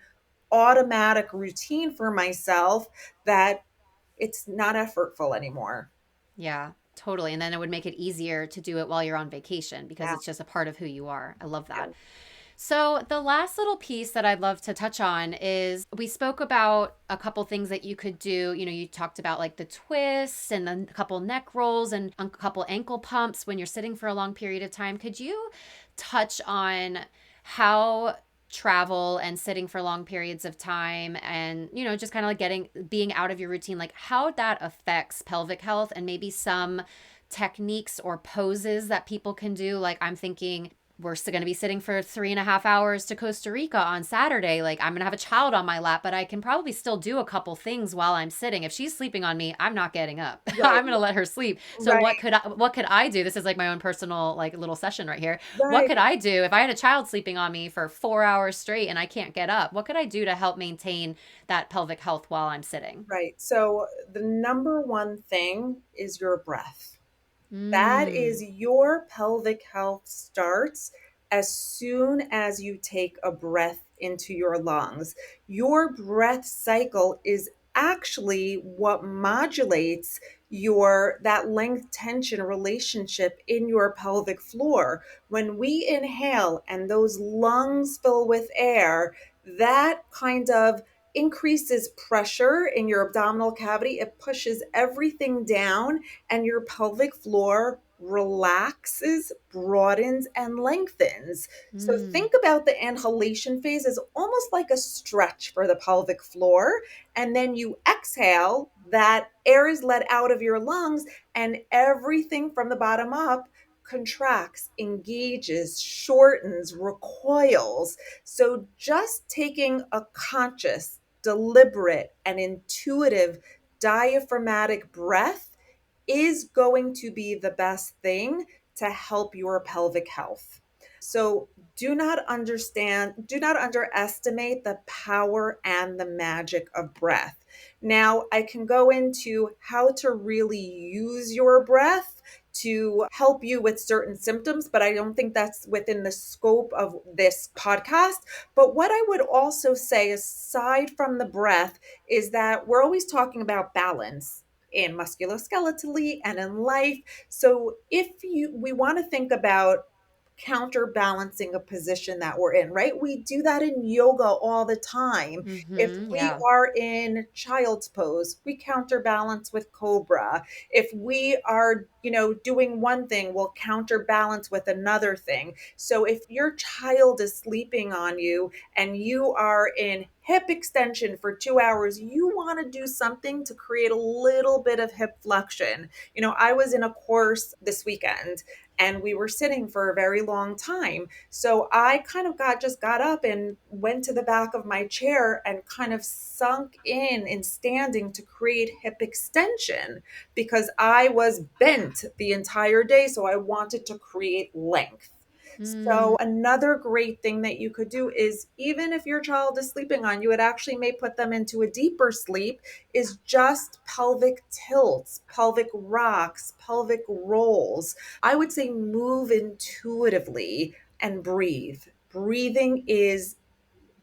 [SPEAKER 2] automatic routine for myself that it's not effortful anymore.
[SPEAKER 1] Yeah, totally. And then it would make it easier to do it while you're on vacation because
[SPEAKER 2] Yeah.
[SPEAKER 1] it's just a part of who you are. I love
[SPEAKER 2] Yeah.
[SPEAKER 1] that. So, the last little piece that I'd love to touch on is we spoke about a couple things that you could do. You talked about like the twists and then a couple neck rolls and a couple ankle pumps when you're sitting for a long period of time. Could you touch on how travel and sitting for long periods of time and just kind of like being out of your routine, like how that affects pelvic health and maybe some techniques or poses that people can do? Like I'm thinking we're still going to be sitting for 3.5 hours to Costa Rica on Saturday. Like I'm going to have a child on my lap, but I can probably still do a couple things while I'm sitting. If she's sleeping on me, I'm not getting up.
[SPEAKER 2] Right.
[SPEAKER 1] I'm going to let her sleep. So
[SPEAKER 2] Right.
[SPEAKER 1] what could I do? This is like my own personal like little session right here. What
[SPEAKER 2] Right.
[SPEAKER 1] could I do if I had a child sleeping on me for 4 hours straight and I can't get up? What could I do to help maintain that pelvic health while I'm sitting?
[SPEAKER 2] Right. So the number one thing is your breath. That
[SPEAKER 1] Mm.
[SPEAKER 2] is your pelvic health starts as soon as you take a breath into your lungs. Your breath cycle is actually what modulates your that length tension relationship in your pelvic floor. When we inhale and those lungs fill with air, that kind of increases pressure in your abdominal cavity. It pushes everything down and your pelvic floor relaxes, broadens, and lengthens. So
[SPEAKER 1] Mm.
[SPEAKER 2] think about the inhalation phase as almost like a stretch for the pelvic floor. And then you exhale, that air is let out of your lungs, and everything from the bottom up contracts, engages, shortens, recoils. So just taking a conscious, deliberate, and intuitive diaphragmatic breath is going to be the best thing to help your pelvic health. So do not underestimate the power and the magic of breath. Now, I can go into how to really use your breath to help you with certain symptoms, but I don't think that's within the scope of this podcast. But what I would also say, aside from the breath, is that we're always talking about balance in musculoskeletally and in life. So if we want to think about counterbalancing a position that we're in, right? We do that in yoga all the time. If
[SPEAKER 1] Mhm.
[SPEAKER 2] we
[SPEAKER 1] Yeah.
[SPEAKER 2] are in child's pose, we counterbalance with cobra. If we are, doing one thing, we'll counterbalance with another thing. So if your child is sleeping on you and you are in hip extension for 2 hours, you want to do something to create a little bit of hip flexion. I was in a course this weekend and we were sitting for a very long time. So I kind of got up and went to the back of my chair and kind of sunk in standing to create hip extension because I was bent the entire day. So I wanted to create length.
[SPEAKER 1] Mm.
[SPEAKER 2] So, another great thing that you could do is even if your child is sleeping on you, it actually may put them into a deeper sleep, is just pelvic tilts, pelvic rocks, pelvic rolls. I would say move intuitively and breathe. Breathing is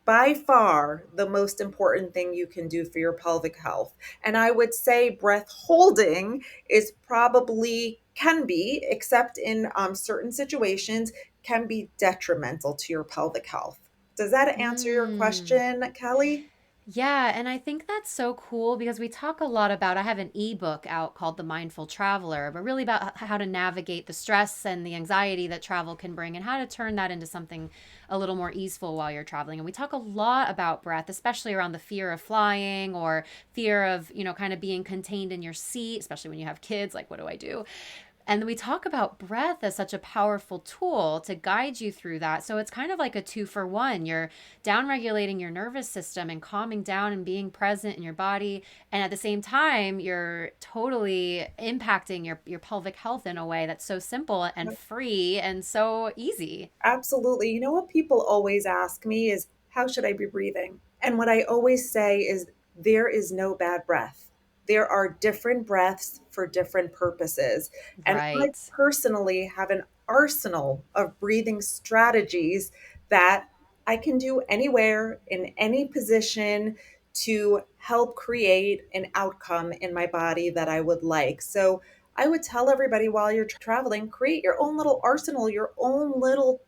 [SPEAKER 2] by far the most important thing you can do for your pelvic health. And I would say breath holding is probably can be, except in certain situations, can be detrimental to your pelvic health. Does that answer your
[SPEAKER 1] Mm.
[SPEAKER 2] question, Kelly?
[SPEAKER 1] Yeah, and I think that's so cool because we talk a lot about. I have an ebook out called The Mindful Traveler, but really about how to navigate the stress and the anxiety that travel can bring and how to turn that into something a little more easeful while you're traveling. And we talk a lot about breath, especially around the fear of flying or fear of, kind of being contained in your seat, especially when you have kids. Like, what do I do? And we talk about breath as such a powerful tool to guide you through that. So it's kind of like a two for one. You're down regulating your nervous system and calming down and being present in your body. And at the same time, you're totally impacting your pelvic health in a way that's so simple and free and so easy.
[SPEAKER 2] Absolutely. You know what people always ask me is, how should I be breathing? And what I always say is, there is no bad breath. There are different breaths for different purposes. And I
[SPEAKER 1] Right.
[SPEAKER 2] personally have an arsenal of breathing strategies that I can do anywhere in any position to help create an outcome in my body that I would like. So I would tell everybody while you're traveling, create your own little arsenal, your own little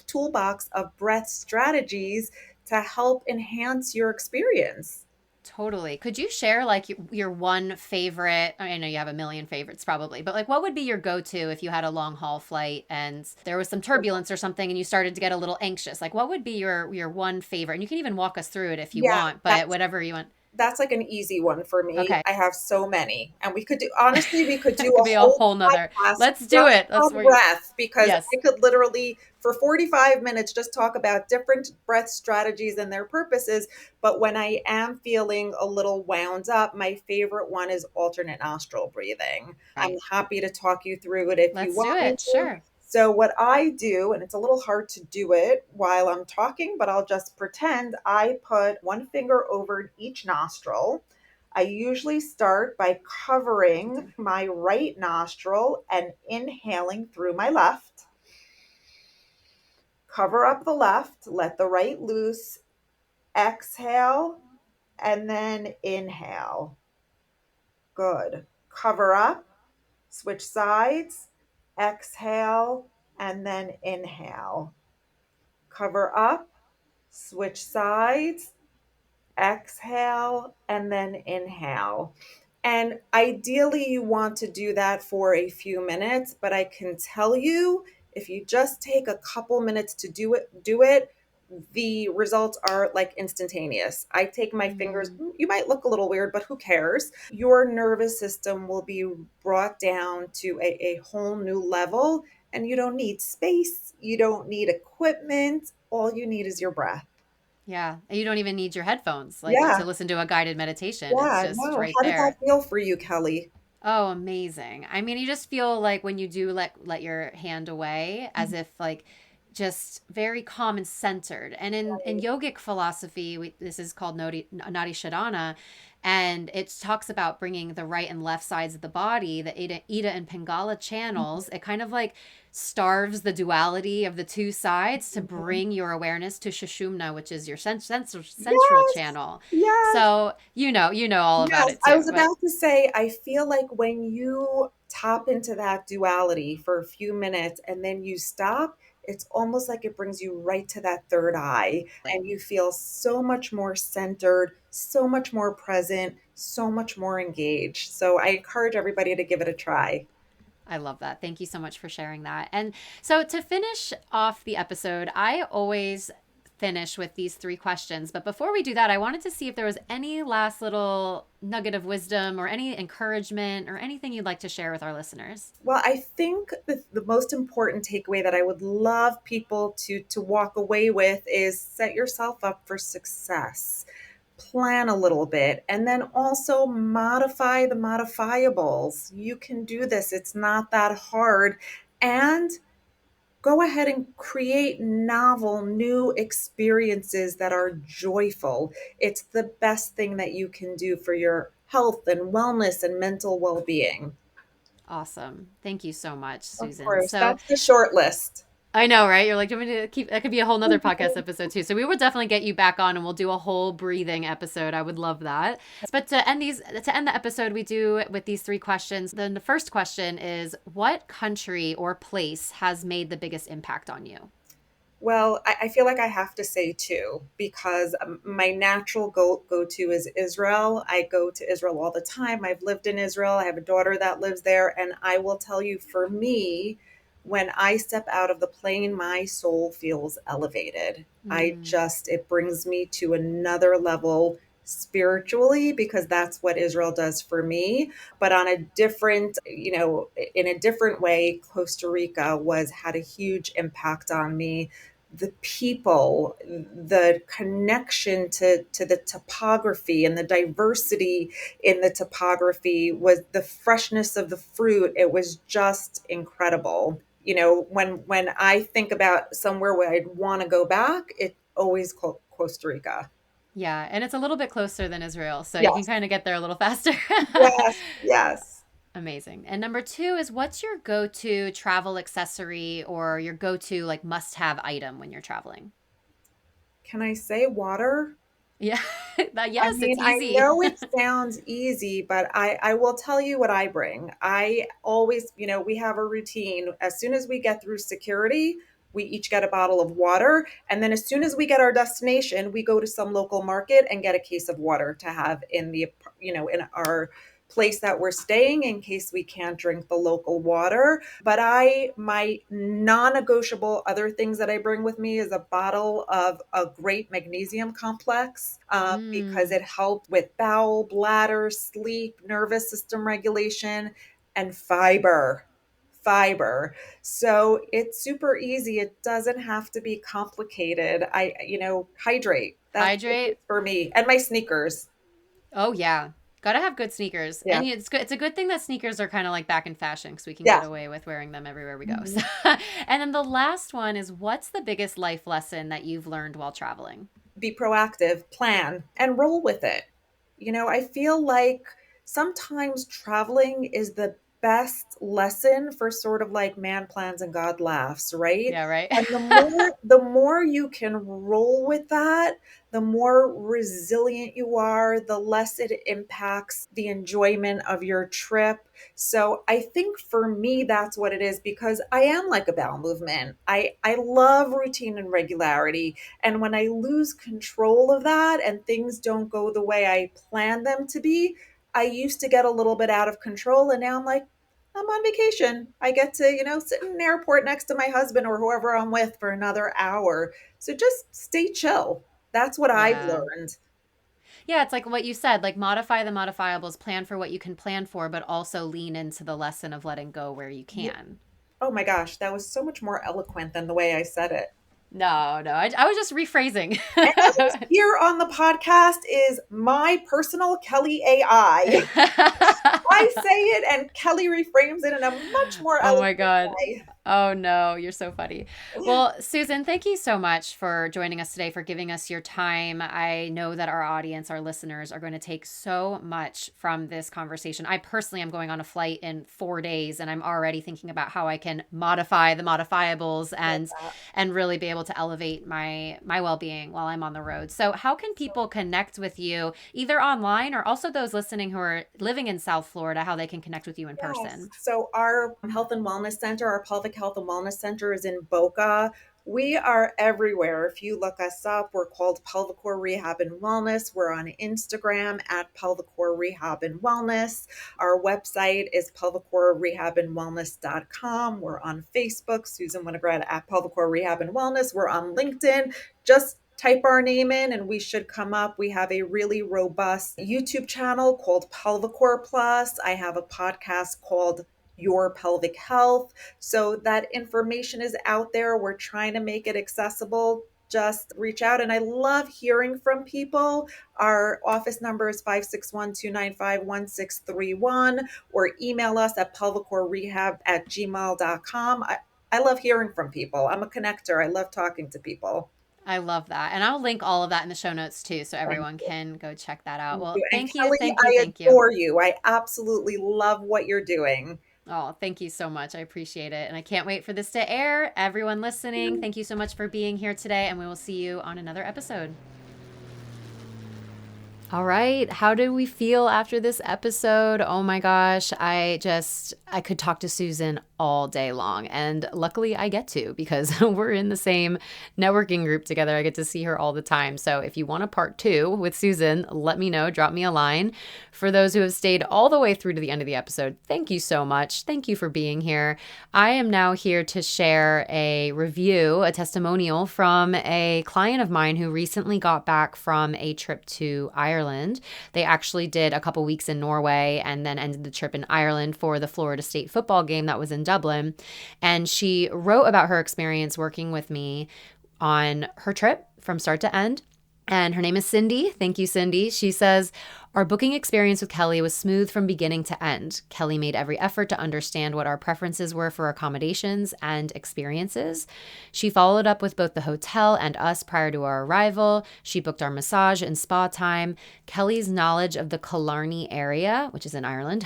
[SPEAKER 2] toolbox of breath strategies to help enhance your experience.
[SPEAKER 1] Totally. Could you share like your one favorite? I know you have a million favorites probably, but like what would be your go-to if you had a long haul flight and there was some turbulence or something and you started to get a little anxious? Like what would be your one favorite? And you can even walk us through it if you
[SPEAKER 2] Yeah,
[SPEAKER 1] want, but
[SPEAKER 2] that's
[SPEAKER 1] whatever you want.
[SPEAKER 2] that's like an easy one for me.
[SPEAKER 1] Okay.
[SPEAKER 2] I have so many. And we could do, honestly, we could do
[SPEAKER 1] It could
[SPEAKER 2] a
[SPEAKER 1] be a
[SPEAKER 2] whole
[SPEAKER 1] whole nother.
[SPEAKER 2] podcast
[SPEAKER 1] Let's do
[SPEAKER 2] just
[SPEAKER 1] it. That's
[SPEAKER 2] on
[SPEAKER 1] where you,
[SPEAKER 2] breath because
[SPEAKER 1] yes.
[SPEAKER 2] I could literally, for 45 minutes, just talk about different breath strategies and their purposes. But when I am feeling a little wound up, my favorite one is alternate nostril breathing. I'm
[SPEAKER 1] Right.
[SPEAKER 2] happy to talk you through it if you
[SPEAKER 1] Let's do
[SPEAKER 2] want me
[SPEAKER 1] it.
[SPEAKER 2] to.
[SPEAKER 1] Sure.
[SPEAKER 2] So, what I do, and it's a little hard to do it while I'm talking, but I'll just pretend I put one finger over each nostril. I usually start by covering my right nostril and inhaling through my left. Cover up the left, let the right loose, exhale, and then inhale. Good. Cover up, switch sides, exhale, and then inhale. Cover up, switch sides, exhale, and then inhale. And ideally, you want to do that for a few minutes, but I can tell you if you just take a couple minutes to do it, the results are like instantaneous. I take my fingers,
[SPEAKER 1] Mm.
[SPEAKER 2] you might look a little weird, but who cares? Your nervous system will be brought down to a whole new level, and you don't need space, you don't need equipment. All you need is your breath.
[SPEAKER 1] Yeah. And you don't even need your headphones like to
[SPEAKER 2] Yeah.
[SPEAKER 1] listen to a guided meditation. It's
[SPEAKER 2] Yeah,
[SPEAKER 1] just
[SPEAKER 2] no.
[SPEAKER 1] right
[SPEAKER 2] How did that
[SPEAKER 1] there.
[SPEAKER 2] feel for you, Kelly?
[SPEAKER 1] Oh, amazing. I mean, you just feel like when you do let your hand away, as if like just very calm and centered. And in yogic philosophy, this is called Nadi Shodhana, and it talks about bringing the right and left sides of the body, the Ida and Pingala channels. It kind of like starves the duality of the two sides to
[SPEAKER 2] Mhm.
[SPEAKER 1] bring your awareness to Shushumna, which is your central
[SPEAKER 2] Yes,
[SPEAKER 1] channel.
[SPEAKER 2] yes,
[SPEAKER 1] So you know all about
[SPEAKER 2] yes.
[SPEAKER 1] it
[SPEAKER 2] I
[SPEAKER 1] too.
[SPEAKER 2] was
[SPEAKER 1] But
[SPEAKER 2] about to say, I feel like when you tap into that duality for a few minutes and then you stop, it's almost like it brings you right to that third eye, and you feel so much more centered, so much more present, so much more engaged. So I encourage everybody to give it a try.
[SPEAKER 1] I love that. Thank you so much for sharing that. And so to finish off the episode, I always finish with these three questions. But before we do that, I wanted to see if there was any last little nugget of wisdom or any encouragement or anything you'd like to share with our listeners.
[SPEAKER 2] Well, I think the most important takeaway that I would love people to walk away with is set yourself up for success. Plan a little bit and then also modify the modifiables. You can do this. It's not that hard. And go ahead and create novel, new experiences that are joyful. It's the best thing that you can do for your health and wellness and mental well being.
[SPEAKER 1] Awesome. Thank you so much,
[SPEAKER 2] Of
[SPEAKER 1] Susan.
[SPEAKER 2] course,
[SPEAKER 1] So,
[SPEAKER 2] that's the short list.
[SPEAKER 1] I know, right? You're like, do you want me to keep that could be a whole nother podcast episode too. So we would definitely get you back on and we'll do a whole breathing episode. I would love that. But to end the episode, we do it with these three questions. Then the first question is what country or place has made the biggest impact on you?
[SPEAKER 2] Well, I feel like I have to say two because my natural go to is Israel. I go to Israel all the time. I've lived in Israel. I have a daughter that lives there, and I will tell you, for me, when I step out of the plane, my soul feels elevated.
[SPEAKER 1] Mm,
[SPEAKER 2] It brings me to another level spiritually because that's what Israel does for me. But on a different, in a different way, Costa Rica was had a huge impact on me. The people, the connection to the topography and the diversity in the topography, was the freshness of the fruit. It was just incredible. When I think about somewhere where I'd want to go back, it always Costa Rica.
[SPEAKER 1] yeah, and it's a little bit closer than Israel, so you can
[SPEAKER 2] Yes,
[SPEAKER 1] kind of get there a little faster.
[SPEAKER 2] yes, yes.
[SPEAKER 1] Amazing. And number two is what's your go-to travel accessory or your go-to like must-have item when you're traveling?
[SPEAKER 2] Can I say water?
[SPEAKER 1] Yeah.
[SPEAKER 2] I
[SPEAKER 1] Yes,
[SPEAKER 2] mean,
[SPEAKER 1] it's
[SPEAKER 2] I
[SPEAKER 1] easy.
[SPEAKER 2] know it sounds easy, but I will tell you what I bring. I always, we have a routine. As soon as we get through security, we each get a bottle of water. And then as soon as we get our destination, we go to some local market and get a case of water to have in our place that we're staying in case we can't drink the local water. But my non-negotiable other things that I bring with me is a bottle of a great magnesium complex, because
[SPEAKER 1] Mm,
[SPEAKER 2] it helped with bowel, bladder, sleep, nervous system regulation, and fiber. So it's super easy. It doesn't have to be complicated. Hydrate. That's it
[SPEAKER 1] hydrate.
[SPEAKER 2] for me. And my sneakers.
[SPEAKER 1] Oh yeah. Gotta have good sneakers.
[SPEAKER 2] Yeah.
[SPEAKER 1] And it's good. It's a good thing that sneakers are kind of like back in fashion because we can
[SPEAKER 2] Yeah.
[SPEAKER 1] get away with wearing them everywhere we go. So,
[SPEAKER 2] Mhm.
[SPEAKER 1] and then the last one is what's the biggest life lesson that you've learned while traveling?
[SPEAKER 2] Be proactive, plan, and roll with it. I feel like sometimes traveling is the best lesson for sort of like man plans and God laughs, right?
[SPEAKER 1] Yeah, right?
[SPEAKER 2] And the more you can roll with that, the more resilient you are, the less it impacts the enjoyment of your trip. So I think for me that's what it is because I am like a bowel movement. I love routine and regularity, and when I lose control of that and things don't go the way I planned them to be, I used to get a little bit out of control. And now I'm like, I'm on vacation. I get to, sit in an airport next to my husband or whoever I'm with for another hour. So just stay chill. That's what I've
[SPEAKER 1] Yeah.
[SPEAKER 2] learned.
[SPEAKER 1] Yeah, it's like what you said, like modify the modifiables, plan for what you can plan for, but also lean into the lesson of letting go where you
[SPEAKER 2] Yeah.
[SPEAKER 1] can.
[SPEAKER 2] Oh my gosh, that was so much more eloquent than the way I said it.
[SPEAKER 1] No, no, I was just rephrasing.
[SPEAKER 2] And who's here on the podcast is my personal Kelly AI. I say it and Kelly reframes it in a much more
[SPEAKER 1] Oh my
[SPEAKER 2] eloquent
[SPEAKER 1] God.
[SPEAKER 2] way.
[SPEAKER 1] Oh no, you're so funny. Well, Susan, thank you so much for joining us today, for giving us your time. I know that our audience, our listeners, are going to take so much from this conversation. I personally am going on a flight in 4 days, and I'm already thinking about how I can modify the modifiables
[SPEAKER 2] Love
[SPEAKER 1] and
[SPEAKER 2] that.
[SPEAKER 1] really be able to elevate my well-being while I'm on the road. So, how can people connect with you either online or also those listening who are living in South Florida, how they can connect with you in
[SPEAKER 2] Yes.
[SPEAKER 1] person?
[SPEAKER 2] So our health and wellness center, our pelvic health and wellness center is in Boca. We are everywhere. If you look us up, we're called Pelvic Core Rehab and Wellness. We're on Instagram at Pelvic Core Rehab and Wellness. Our website is pelvicorerehabandwellness.com. We're on Facebook, Susan Winograd at Pelvic Core Rehab and Wellness. We're on LinkedIn. Just type our name in and we should come up. We have a really robust YouTube channel called Pelvicore Plus. I have a podcast called Your Pelvic Health. So that information is out there. We're trying to make it accessible. Just reach out. And I love hearing from people. Our office number is 561-295-1631, or email us at pelvicorerehab@gmail.com. I love hearing from people. I'm a connector. I love talking to people.
[SPEAKER 1] I love that. And I'll link all of that in the show notes too, so
[SPEAKER 2] Thank
[SPEAKER 1] everyone can go check that out. Well,
[SPEAKER 2] you. And
[SPEAKER 1] thank you.
[SPEAKER 2] Kelly,
[SPEAKER 1] Thank you.
[SPEAKER 2] I
[SPEAKER 1] Thank you.
[SPEAKER 2] adore you. I absolutely love what you're doing.
[SPEAKER 1] Oh, thank you so much. I appreciate it. And I can't wait for this to air. Everyone listening, thank you so much for being here today, and we will see you on another episode. All right. How did we feel after this episode? Oh my gosh. I could talk to Susan all day long. And luckily I get to, because we're in the same networking group together. I get to see her all the time. So if you want a part 2 with Susan, let me know. Drop me a line. For those who have stayed all the way through to the end of the episode, thank you so much. Thank you for being here. I am now here to share a review, a testimonial from a client of mine who recently got back from a trip to Ireland. They actually did a couple weeks in Norway and then ended the trip in Ireland for the Florida State football game that was in Dublin. And she wrote about her experience working with me on her trip from start to end. And her name is Cindy. Thank you, Cindy. She says, our booking experience with Kelly was smooth from beginning to end. Kelly made every effort to understand what our preferences were for accommodations and experiences. She followed up with both the hotel and us prior to our arrival. She booked our massage and spa time. Kelly's knowledge of the Killarney area, which is in Ireland,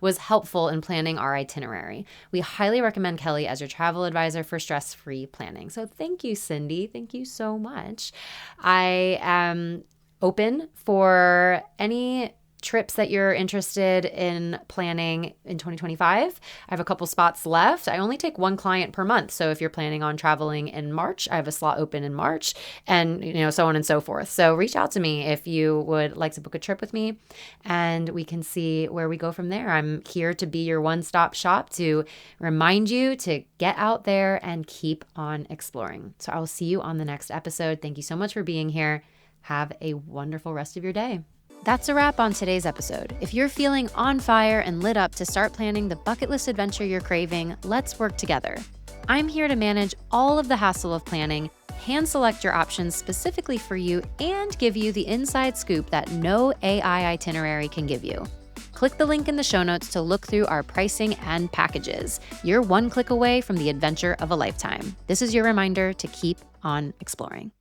[SPEAKER 1] was helpful in planning our itinerary. We highly recommend Kelly as your travel advisor for stress-free planning. So thank you, Cindy. Thank you so much. I am open for any trips that you're interested in planning in 2025. I have a couple spots left. I only take one client per month. So if you're planning on traveling in March, I have a slot open in March, and so on and so forth. So reach out to me if you would like to book a trip with me, and we can see where we go from there. I'm here to be your one-stop shop to remind you to get out there and keep on exploring. So I will see you on the next episode. Thank you so much for being here. Have a wonderful rest of your day. That's a wrap on today's episode. If you're feeling on fire and lit up to start planning the bucket list adventure you're craving, let's work together. I'm here to manage all of the hassle of planning, hand select your options specifically for you, and give you the inside scoop that no AI itinerary can give you. Click the link in the show notes to look through our pricing and packages. You're one click away from the adventure of a lifetime. This is your reminder to keep on exploring.